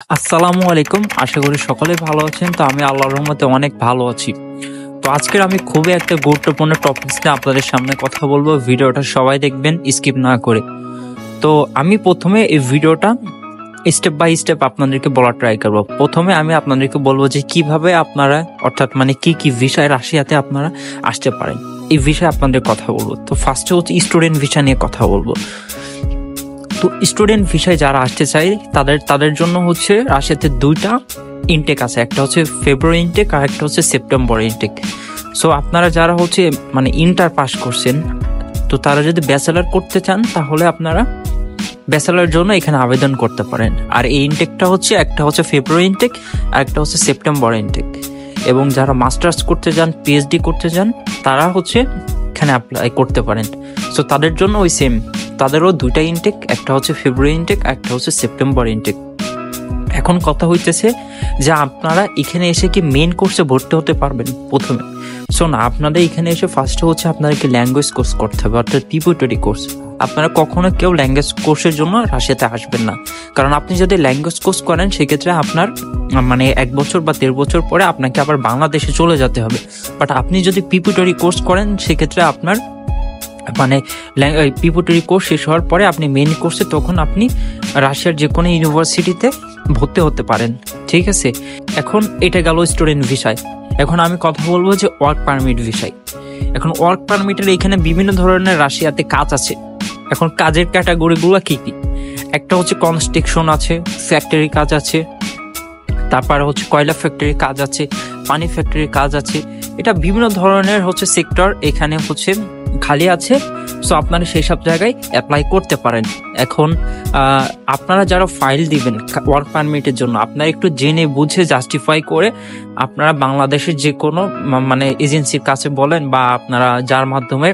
আসসালামু আলাইকুম। আশা করি সকলে ভালো আছেন। তো আমি আল্লাহর রহমতে অনেক ভালো আছি। তো আজকের আমি খুবই একটা গুরুত্বপূর্ণ টপিকস নিয়ে আপনাদের সামনে কথা বলবো। ভিডিওটা সবাই দেখবেন স্কিপ না করে। তো আমি প্রথমে এই ভিডিওটা স্টেপ বাই স্টেপ আপনাদেরকে বলার ট্রাই করবো। প্রথমে আমি আপনাদেরকে বলবো যে কিভাবে আপনারা অর্থাৎ কি কি ভিসায় রাশিয়াতে আপনারা আসতে পারেন, এই বিষয়ে আপনাদের কথা বলবো। তো ফার্স্টে হচ্ছে স্টুডেন্ট ভিসা নিয়ে কথা বলবো। তো স্টুডেন্ট ভিসায় যারা আসতে চায় তাদের জন্য হচ্ছে রাশিয়াতে দুইটা ইনটেক আছে, একটা হচ্ছে ফেব্রুয়ারি ইনটেক আর একটা হচ্ছে সেপ্টেম্বর ইনটেক। সো আপনারা যারা হচ্ছে ইন্টার পাস করছেন, তো তারা যদি ব্যাচেলার করতে চান তাহলে আপনারা ব্যাচেলার জন্য এখানে আবেদন করতে পারেন। আর এই ইনটেকটা হচ্ছে একটা হচ্ছে ফেব্রুয়ারি ইনটেক আর একটা হচ্ছে সেপ্টেম্বর ইনটেক। এবং যারা মাস্টার্স করতে চান, পিএইচডি করতে চান, তারা হচ্ছে এখানে অ্যাপ্লাই করতে পারেন। সো তাদের জন্য ওই সেম, তাদেরও দুইটা ইনটেক, একটা হচ্ছে ফেব্রুয়ারি ইনটেক আর একটা হচ্ছে সেপ্টেম্বর ইনটেক। এখন কথা হইতেছে যে আপনারা এখানে এসে কি মেইন কোর্সে ভর্তি হতে পারবেন প্রথমে? সো না, আপনাদের এখানে এসে ফার্স্টে হচ্ছে আপনাদেরকে ল্যাঙ্গুয়েজ কোর্স করতে হবে, অর্থাৎ প্রিপারেটরি কোর্স। আপনারা কখনো কেউ ল্যাঙ্গুয়েজ কোর্সের জন্য রাশিয়াতে আসবেন না, কারণ আপনি যদি ল্যাঙ্গুয়েজ কোর্স করেন সেক্ষেত্রে আপনার 1 বছর বা 1.5 বছর পরে আপনাকে আবার বাংলাদেশে চলে যেতে হবে। বাট আপনি যদি প্রিপারেটরি কোর্স করেন সেক্ষেত্রে আপনার প্রিপারেটরি কোর্স শেষ হওয়ার পরে আপনি মেইন কোর্সে, তখন আপনি রাশিয়ার যে কোনো ইউনিভার্সিটিতে ভর্তি হতে পারেন। ঠিক আছে, এখন এটা গেল স্টুডেন্ট ভিসায়। এখন আমি কথা বলবো যে ওয়ার্ক পারমিট ভিসায়। এখন ওয়ার্ক পারমিটের এখানে বিভিন্ন ধরনের রাশিয়াতে কাজ আছে। এখন কাজের ক্যাটাগরিগুলো কি কি? একটা হচ্ছে কনস্ট্রাকশন আছে, ফ্যাক্টরি কাজ আছে, তারপরে হচ্ছে কয়লা ফ্যাক্টরির কাজ আছে, পানি ফ্যাক্টরির কাজ আছে। এটা বিভিন্ন ধরনের হচ্ছে সেক্টর এখানে হচ্ছে খালি আছে। সো আপনারা সেই সব জায়গায় অ্যাপ্লাই করতে পারেন। এখন আপনারা যারা ফাইল দিবেন ওয়ার্ক পারমিটের জন্য, আপনারা একটু জেনে বুঝে জাস্টিফাই করে আপনারা বাংলাদেশের যে কোনো এজেন্সির কাছে বলেন বা আপনারা যার মাধ্যমে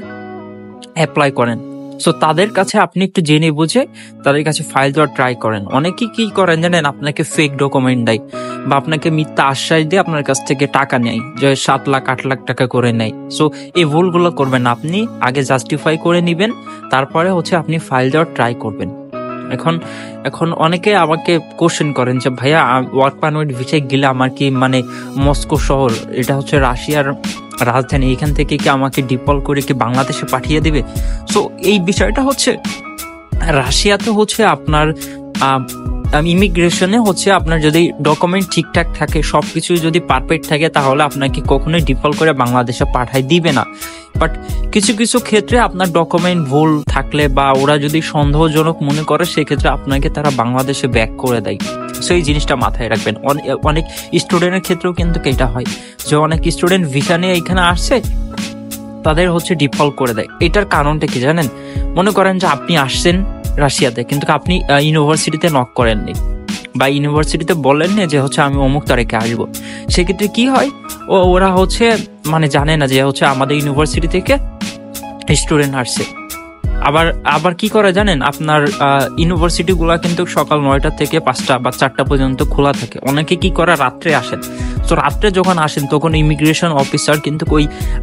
অ্যাপ্লাই করেন, সো তাদের কাছে আপনি একটু জেনে বুঝে তাদের কাছে ফাইল দেওয়ার ট্রাই করেন। অনেকেই কি করেন জানেন, আপনাকে ফেক ডকুমেন্ট দেয় বা আপনাকে মিথ্যা আশ্বাস দিয়ে আপনার কাছ থেকে টাকা নেয়, যে 7 লাখ 8 লাখ টাকা করে নেয়। সো এই ভুলগুলো করবেন না, আপনি আগে জাস্টিফাই করে নেবেন, তারপরে হচ্ছে আপনি ফাইল দেওয়ার ট্রাই করবেন। এখন অনেকে আমাকে কোশ্চেন করেন যে ভাইয়া, ওয়ার্ক পারমিট ভিসায় গেলে আমার কি মস্কো শহর, এটা হচ্ছে রাশিয়ার রাজধানী, এখান থেকে কি আমাকে ডিপল করে কি বাংলাদেশে পাঠিয়ে দিবে? সো এই বিষয়টা হচ্ছে রাশিয়াতে হচ্ছে আপনার ইমিগ্রেশনে হচ্ছে আপনার যদি ডকুমেন্ট ঠিকঠাক থাকে, সবকিছু যদি পারফেক্ট থাকে, তাহলে আপনাকে কখনোই ডিফল করে বাংলাদেশে পাঠাই দিবে না। বাট কিছু কিছু ক্ষেত্রে আপনার ডকুমেন্ট ভুল থাকলে বা ওরা যদি সন্দেহজনক মনে করে, সেক্ষেত্রে আপনাকে তারা বাংলাদেশে ব্যাক করে দেয়। সো এই জিনিসটা মাথায় রাখবেন। অনেক স্টুডেন্টের ক্ষেত্রেও কিন্তু এটা হয় যে অনেক স্টুডেন্ট ভিসা নিয়ে এখানে আসছে, তাদের হচ্ছে ডিফল্ট করে দেয়। এটার কারণটা কি জানেন? মনে করেন যে আপনি আসছেন রাশিয়াতে, কিন্তু আপনি ইউনিভার্সিটিতে নক করেননি বা ইউনিভার্সিটিতে বললেন না যে হচ্ছে আমি অমুক তারিখে আসবো। সেক্ষেত্রে কি হয়, ওরা হচ্ছে জানে না যে হচ্ছে আমাদের ইউনিভার্সিটি থেকে স্টুডেন্ট আসছে। আবার কি করে জানেন, আপনার ইউনিভার্সিটি গুলা কিন্তু সকাল 9টা থেকে 5টা বা 4টা পর্যন্ত খোলা থাকে। অনেকে কি করে, রাত্রে আসেন। তো রাত্রে যখন আসেন তখন ইমিগ্রেশন অফিসার কিন্তু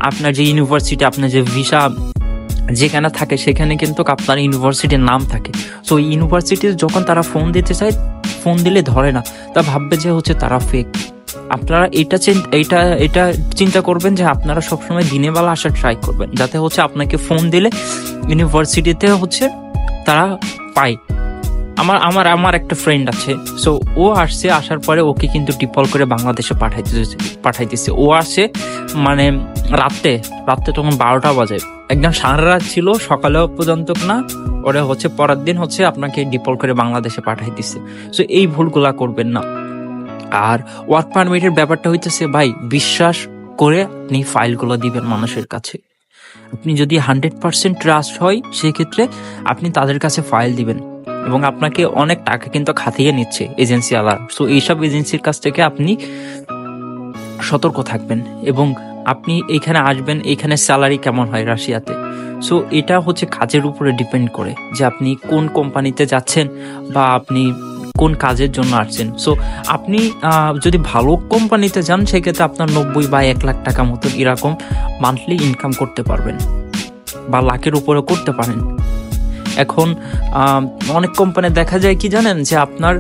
আপনার যে ইউনিভার্সিটি, আপনার যে ভিসা যেখানে থাকে সেখানে কিন্তু আপনার ইউনিভার্সিটির নাম থাকে। সো ইউনিভার্সিটির যখন তারা ফোন দিতে চায়, ফোন দিলে ধরে না, তা ভাববে যে হচ্ছে তারা ফেক। আপনারা এটা চিন্তা করবেন যে আপনারা সবসময় দিনের বেলা আসার ট্রাই করবেন, যাতে হচ্ছে আপনাকে ফোন দিলে ইউনিভার্সিটিতে হচ্ছে তারা পায়। আমার একটা ফ্রেন্ড আছে, সো ও আসছে, আসার পরে ওকে কিন্তু ডিপল করে বাংলাদেশে পাঠাইতেছে। ও আসে রাত্রে তখন 12টা বাজে, একদম সারা রাত ছিল, সকালে পর্যন্ত না, ওরা হচ্ছে পরের দিন হচ্ছে আপনাকে ডিপল করে বাংলাদেশে পাঠাই দিচ্ছে। সো এই ভুলগুলা করবেন না। আর ওয়ার্ক পারমিটের ব্যাপারটা হইতেছে ভাই, বিশ্বাস করে আপনি ফাইলগুলো দিবেন মানুষের কাছে। আপনি যদি 100% ট্রাস্ট হয়, সেক্ষেত্রে আপনি তাদের কাছে ফাইল দিবেন। এবং আপনাকে অনেক টাকা কিন্তু খাতিয়ে নিচ্ছে এজেন্সি আলাদা। সো এইসব এজেন্সির কাছ থেকে আপনি সতর্ক থাকবেন। এবং আপনি এখানে আসবেন, এখানে স্যালারি কেমন হয় রাশিয়াতে, সো এটা হচ্ছে কাজের উপরে ডিপেন্ড করে যে আপনি কোন কোম্পানিতে যাচ্ছেন বা আপনি কোন কাজের জন্য আসছেন। সো আপনি যদি ভালো কোম্পানিতে যান, সেক্ষেত্রে আপনার 90 বা 1 লাখ টাকা মতো এরকম মান্থলি ইনকাম করতে পারবেন বা লাখের উপরে করতে পারেন। এখন অনেক কোম্পানি দেখা যায় কি জানেন, যে আপনার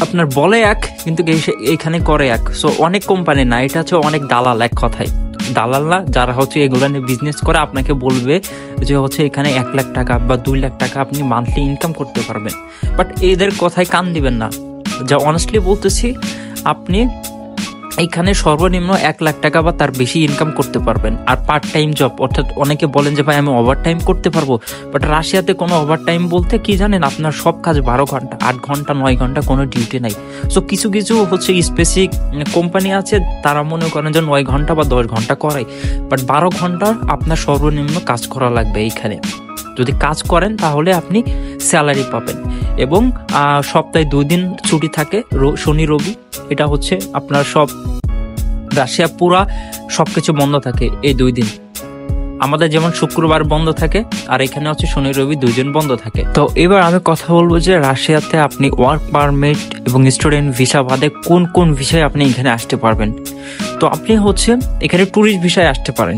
আপনার বলে এক কিন্তু এখানে করে এক। সো অনেক কোম্পানি না, এটা হচ্ছে অনেক দালাল, এক কথায় দালাল না, যারা হচ্ছে এগুলো নিয়ে বিজনেস করে আপনাকে বলবে যে হচ্ছে এখানে 1 লাখ টাকা বা 2 লাখ টাকা আপনি মান্থলি ইনকাম করতে পারবেন। বাট এদের কথায় কান দিবেন না, যা অনেস্টলি বলতেছি, আপনি এখানে সর্বনিম্ন 1 লাখ টাকা বা তার বেশি ইনকাম করতে পারবেন। আর পার্ট টাইম জব, অর্থাৎ অনেকে বলেন যে ভাই আমি ওভার টাইম করতে পারবো, বাট রাশিয়াতে কোনো ওভার টাইম বলতে কি জানেন, আপনার সব কাজ 12 ঘন্টা, 8 ঘন্টা, 9 ঘন্টা, কোনো ডিউটি নাই। সো কিছু কিছু হচ্ছে স্পেসিফিক কোম্পানি আছে, তারা মনে করেন যে 9 ঘন্টা বা 10 ঘন্টা করায়, বাট 12 ঘন্টা আপনার সর্বনিম্ন কাজ করা লাগবে এইখানে। যদি কাজ করেন তাহলে আপনি স্যালারি পাবেন। এবং সপ্তাহে 2 দিন ছুটি থাকে, শনি রবি। এটা হচ্ছে আপনার সব রাশিয়া পুরা সবকিছু বন্ধ থাকে এই 2 দিন। আমাদের যেমন শুক্রবার বন্ধ থাকে, আর এখানে হচ্ছে শনি রবি 2 দিন বন্ধ থাকে। তো এবার আমি কথা বলবো যে রাশিয়াতে আপনি ওয়ার্ক পারমিট এবং স্টুডেন্ট ভিসা বাদে কোন কোন ভিসায় আপনি এখানে আসতে পারবেন। তো আপনি হচ্ছে এখানে ট্যুরিস্ট ভিসায় আসতে পারেন,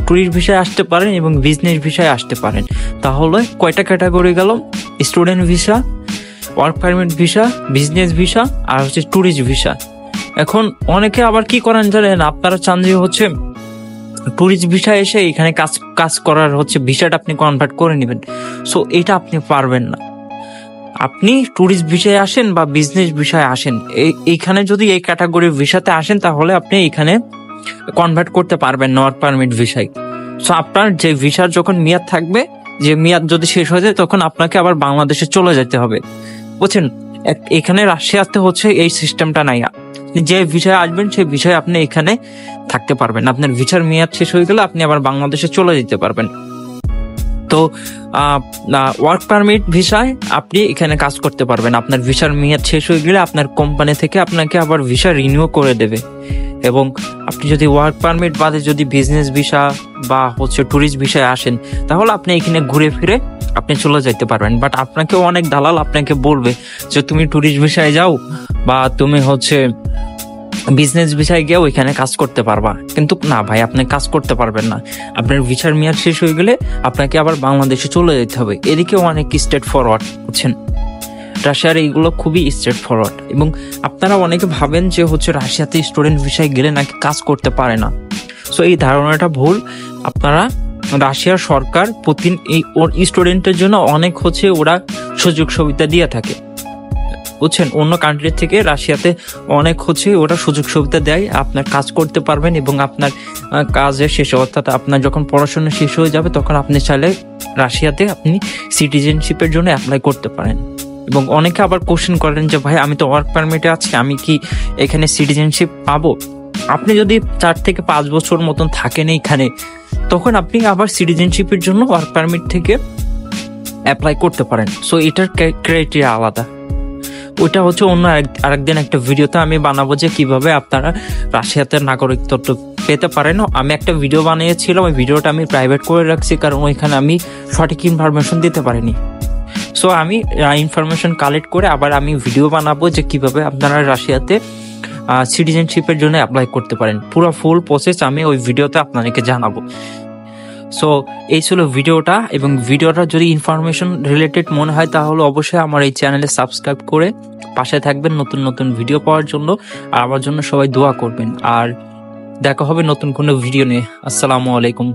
ট্যুরিস্ট ভিসায় আসতে পারেন এবং বিজনেস ভিসায় আসতে পারেন। তাহলে কয়টা ক্যাটাগরি গেল? Student visa, work permit visa, business visa আর হচ্ছে ট্যুরিস্ট ভিসা। এখন অনেকে আবার কি করেন জানেন, আপনারা চান যে হচ্ছে ট্যুরিস্ট ভিসা এসে এখানে কাজ করার হচ্ছে ভিসাটা আপনি কনভার্ট করে নেবেন। সো এটা আপনি পারবেন না। আপনি ট্যুরিস্ট ভিসায় আসেন বা বিজনেস ভিসায় আসেন, এইখানে যদি এই ক্যাটাগরির ভিসাতে আসেন তাহলে আপনি এখানে কনভার্ট করতে পারবেন না ওয়ার্ক পারমিট ভিসায়। সো আপনার যে ভিসার যখন মেয়াদ থাকবে, যে মেয়াদ যদি শেষ হয়ে যায়, তখন আপনাকে আবার বাংলাদেশে চলে যেতে হবে, বুঝছেন। এখানে রাশিয়াতে হচ্ছে এই সিস্টেমটা নাই। যে ভিসায় আসবেন সেই ভিসায় আপনি এখানে থাকতে পারবেন, আপনার ভিসার মেয়াদ শেষ হয়ে গেলে আপনি আবার বাংলাদেশে চলে যেতে পারবেন। তো ওয়ার্ক পারমিট ভিসায় আপনি এখানে কাজ করতে পারবেন, আপনার ভিসার মেয়াদ শেষ হয়ে গেলে আপনার কোম্পানি থেকে আপনাকে আবার ভিসা রিনিউ করে দেবে। এবং আপনি যদি ওয়ার্ক পারমিট বাদে যদি বিজনেস ভিসা বা হচ্ছে ট্যুরিস্ট ভিসায় আসেন, তাহলে আপনি এখানে ঘুরে ফিরে আপনি চলে যেতে পারবেন। বাট আপনাকে অনেক দালাল আপনাকে বলবে যে তুমি ট্যুরিস্ট ভিসায় যাও বা তুমি হচ্ছে বিজনেস ভিসায় গিয়ে ওইখানে কাজ করতে পারবা, কিন্তু না ভাই, আপনি কাজ করতে পারবেন না। আপনার ভিসার মেয়াদ শেষ হয়ে গেলে আপনাকে আবার বাংলাদেশে চলে যেতে হবে। এদিকে অনেক স্ট্রেট ফরওয়ার্ড, বুঝছেন। রাশিয়ার এইগুলো খুবই স্ট্রেট ফরওয়ার্ড। এবং আপনারা অনেকে ভাবেন যে হচ্ছে রাশিয়াতে স্টুডেন্ট ভিসায় গেলে নাকি কাজ করতে পারে না। সো এই ধারণাটা ভুল। আপনারা, রাশিয়ার সরকার এই স্টুডেন্টের জন্য অনেক হচ্ছে ওরা সুযোগ সুবিধা দিয়ে থাকে, বুঝছেন। অন্য কান্ট্রি থেকে রাশিয়াতে অনেক হচ্ছে ওরা সুযোগ সুবিধা দেয়, আপনার কাজ করতে পারবেন এবং আপনার কাজের শেষে, অর্থাৎ আপনার যখন পড়াশোনা শেষ হয়ে যাবে তখন আপনি চাইলে রাশিয়াতে আপনি সিটিজেনশিপের জন্য অ্যাপ্লাই করতে পারেন। এবং অনেকে আবার কোশ্চেন করেন যে ভাই আমি তো ওয়ার্ক পারমিটে আছি, আমি কি এখানে সিটিজেনশিপ পাবো? আপনি যদি 4 থেকে 5 বছর মতন থাকেন এইখানে, তখন আপনি আবার সিটিজেনশিপের জন্য ওয়ার্ক পারমিট থেকে অ্যাপ্লাই করতে পারেন। সো এটার ক্রাইটেরিয়া আলাদা। ওইটা হচ্ছে অন্য আরেকদিন একটা ভিডিওতে আমি বানাবো যে কিভাবে আপনারা রাশিয়াতে নাগরিকত্ব পেতে পারেন। আমি একটা ভিডিও বানিয়েছিলাম, ওই ভিডিওটা আমি প্রাইভেট করে রাখছি, কারণ ওইখানে আমি সঠিক ইনফরমেশন দিতে পারিনি। সো আমি ইনফরমেশন কালেক্ট করে আবার আমি ভিডিও বানাবো যে কিভাবে আপনারা রাশিয়াতে সিটিজেনশিপের জন্য অ্যাপ্লাই করতে পারেন। পুরো ফুল প্রসেস আমি ওই ভিডিওতে আপনাদেরকে জানাবো। সো এই ছিল ভিডিওটা, এবং ভিডিওটা যদি ইনফরমেশন রিলেটেড মনে হয় তাহলে অবশ্যই আমার এই চ্যানেলে সাবস্ক্রাইব করে পাশে থাকবেন নতুন নতুন ভিডিও পাওয়ার জন্য। আর আমার জন্য সবাই দোয়া করবেন। আর দেখা হবে নতুন কোনো ভিডিও নিয়ে। আসসালামু আলাইকুম।